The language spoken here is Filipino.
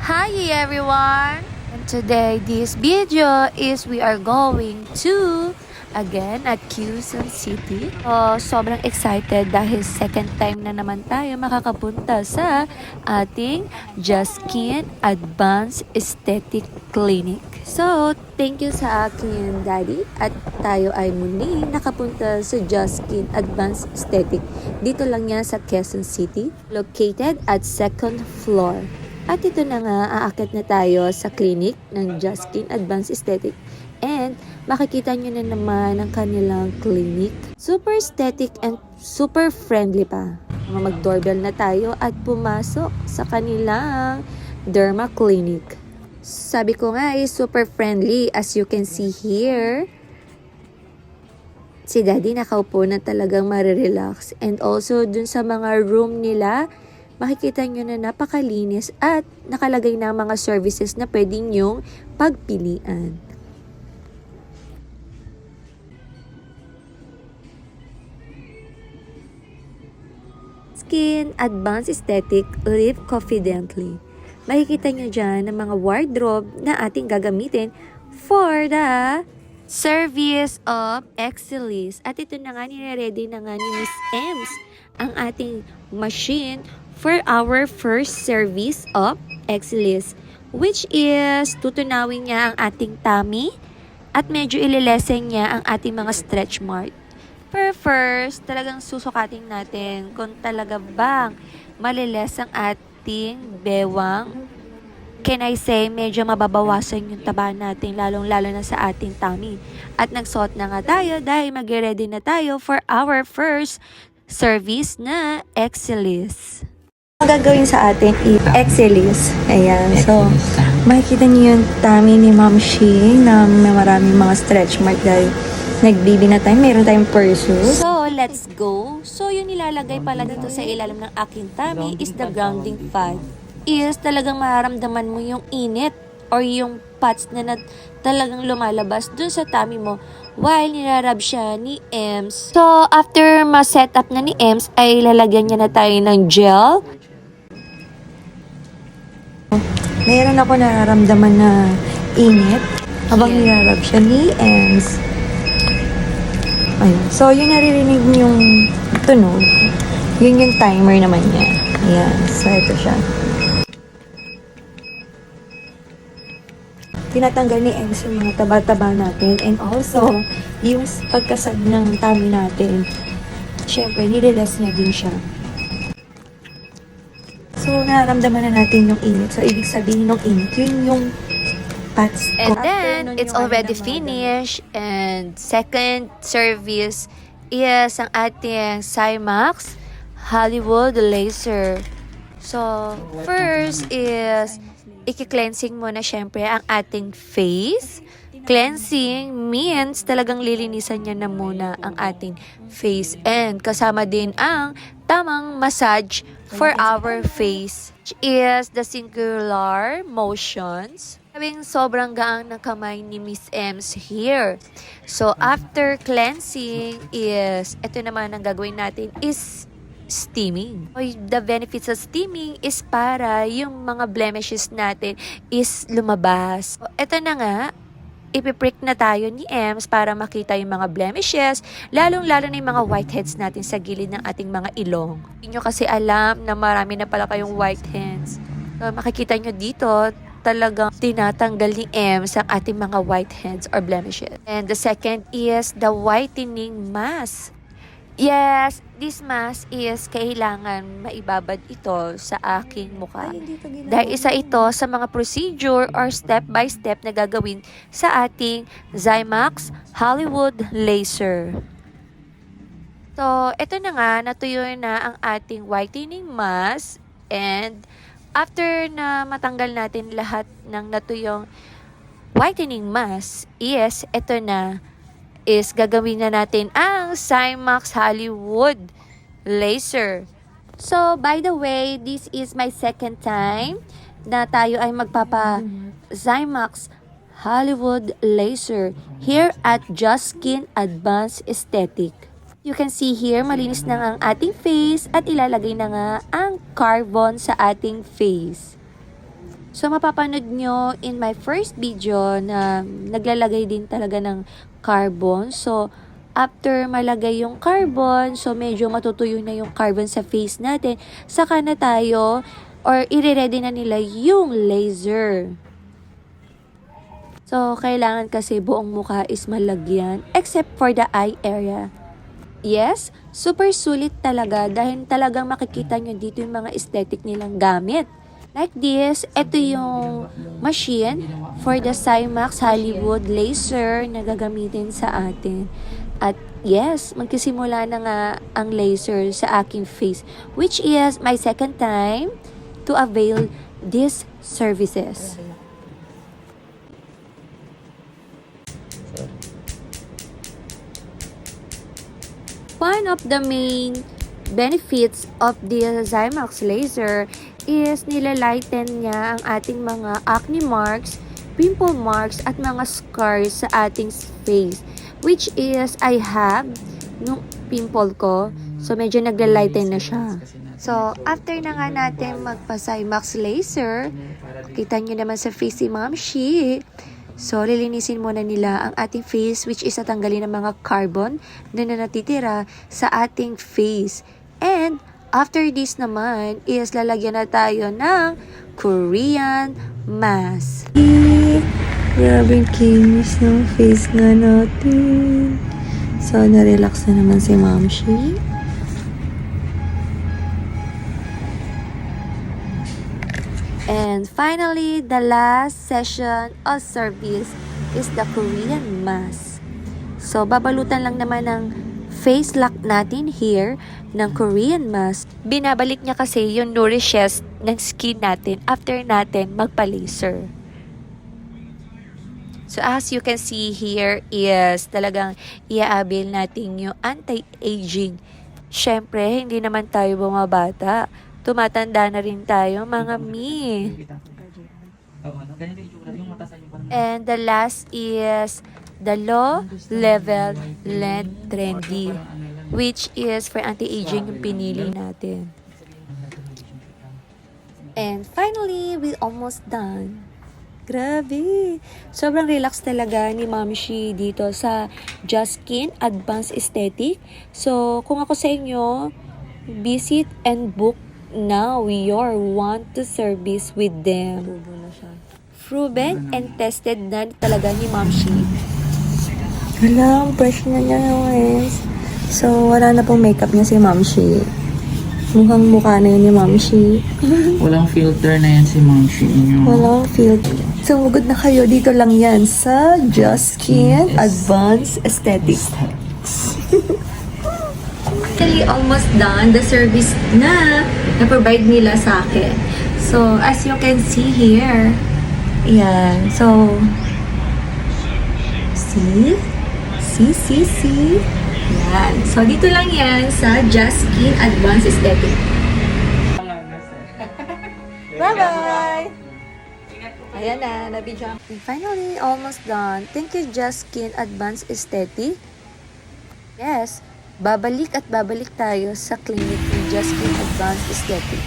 Hi everyone! And today this video is we are going to again at Quezon City. Sobrang excited dahil second time na naman tayo makakapunta sa ating Juskin Advanced Aesthetic Clinic. So, thank you sa akin daddy at tayo ay muli nakapunta sa Juskin Advanced Aesthetic. Dito lang yan sa Quezon City, located at second floor. At ito na nga, aakyat na tayo sa clinic ng Juskin Advanced Aesthetic. And makikita nyo na naman ang kanilang clinic. Super aesthetic and super friendly pa. Mag-doorbell na tayo at pumasok sa kanilang derma clinic. Sabi ko nga ay super friendly as you can see here. Si daddy nakaupo na talagang marirelax. And also dun sa mga room nila, makikita nyo na napakalinis at nakalagay na mga services na pwede nyong pagpilian. Skin Advanced Aesthetic Live Confidently. Makikita nyo dyan ng mga wardrobe na ating gagamitin for the service of Exilis. At ito na nga, nire-ready na nga ni Miss Ems ang ating machine for our first service of Exilis, which is tutunawin niya ang ating tummy at medyo ililesen niya ang ating mga stretch mark. Pero first, talagang susukatin natin kung talaga bang maliles ang ating bewang. Can I say, medyo mababawasan yung taba natin, lalong-lalo na sa ating tummy. At nagsuot na nga tayo dahil mag-ready na tayo for our first service na Exilis. Ang gagawin sa atin is Exilis. Ayan. So, makikita niyo yung tummy ni Ma'am Shing na may maraming mga stretch mark dahil nagbibi na tayo. Meron tayong pursus. So, let's go. So, yung nilalagay pala dito sa ilalim ng aking tummy is the grounding pad. Is talagang mararamdaman mo yung init or yung pads na talagang lumalabas dun sa tummy mo while nilarab siya ni Ems. So, after ma-set up na ni Ems, ay lalagyan niya na tayo ng gel. Meron ako nararamdaman na init habang nilarab siya ni Ems. Ayun. So, yung naririnig yung tunog, yun yung timer naman niya. Ayan. So, ito siya. Tinatanggal ni Ems yung mga taba-taba natin and also, yung pagkasag ng tummy natin, syempre, nililes niya din siya. So, nararamdaman na natin yung init. So, ibig sabihin ng init, yun yung pads ko. And then, it's already finished. And second service is ang ating Cymax Hollywood Laser. So, first is i-cleansing muna syempre ang ating face. Cleansing means talagang lilinisan niya na muna ang ating face. And kasama din ang tamang massage for our face, which is the singular motions. Sabing sobrang gaang ng kamay ni Miss Ems here. So, after cleansing is, ito naman ang gagawin natin is steaming. The benefits of steaming is para yung mga blemishes natin is lumabas. So, ito na nga, ipiprick na tayo ni Ems para makita yung mga blemishes, lalong-lalo na yung mga whiteheads natin sa gilid ng ating mga ilong. Hindi nyo kasi alam na marami na pala kayong whiteheads. So, makikita nyo dito, talagang tinatanggal ni Ems ang ating mga whiteheads or blemishes. And the second is the whitening mask. Yes, this mask is kailangan maibabad ito sa aking mukha. Dahil isa ito sa mga procedure or step-by-step na gagawin sa ating Zymax Hollywood Laser. So, ito na nga, natuyo na ang ating whitening mask. And after na matanggal natin lahat ng natuyong whitening mask, yes, ito na, is gagawin na natin ang Cymax Hollywood Laser. So, by the way, this is my second time na tayo ay magpapa Cymax Hollywood Laser here at Juskin Advanced Aesthetic. You can see here, malinis na nga ang ating face at ilalagay na nga ang carbon sa ating face. So, mapapanood nyo in my first video na naglalagay din talaga ng carbon. So, after malagay yung carbon, so medyo matutuyo na yung carbon sa face natin, saka na tayo or i-ready na nila yung laser. So, kailangan kasi buong mukha is malagyan except for the eye area. Yes, super sulit talaga dahil talagang makikita nyo dito yung mga aesthetic nilang gamit. Like this, ito yung machine for the Cymax Hollywood laser na gagamitin sa atin. At yes, magkisimula na nga ang laser sa aking face, which is my second time to avail these services. One of the main benefits of the Cymax laser is nilalighten niya ang ating mga acne marks, pimple marks, at mga scars sa ating face. Which is, I have nung pimple ko, so medyo naglalighten na siya. So, after na nga natin magpa-Cymax laser, kita nyo naman sa face si Ma'am Shi. So, lilinisin muna nila ang ating face, which is natanggalin ng mga carbon na natitira sa ating face. And, after this naman, is lalagyan na tayo ng Korean mask. Grabe kinis ng face nga natin. So, na-relax na naman si Ma'am Shi. And finally, the last session of service is the Korean mask. So, babalutan lang naman ng face lock natin here ng Korean mask. Binabalik niya kasi yung nourishes ng skin natin after natin magpa-laser. So, as you can see here is talagang iaabil natin yung anti-aging. Syempre, hindi naman tayo bumabata. Tumatanda na rin tayo, mga mi. And the last is the low level LED trendy, which is for anti-aging yung pinili natin. And finally, we almost done. Grabe! Sobrang relax talaga ni Ma'am Shi dito sa Just Skin Advanced Aesthetic. So, kung ako sa inyo, visit and book now your want to service with them. Proven and tested na talaga ni Ma'am Shi. Hala, ang fresh na niya guys. So, wala na pong makeup niya si Ma'am Shi. Mukhang mukha na yun ni Ma'am Shi. Walang filter na yan si Ma'am Shi niyo. Walang filter. Sumugod na kayo. Dito lang yan sa Just Skin Advanced Aesthetics. Actually, almost done the service na-provide nila sa akin. So, as you can see here, yan. So, see? See? Yan. So, dito lang yan sa Just Skin Advanced Aesthetic. Bye-bye! Ayan na, nabidyo. Finally, almost done. Thank you, Just Skin Advanced Aesthetic. Yes, babalik at babalik tayo sa clinic ni Just Skin Advanced Aesthetic.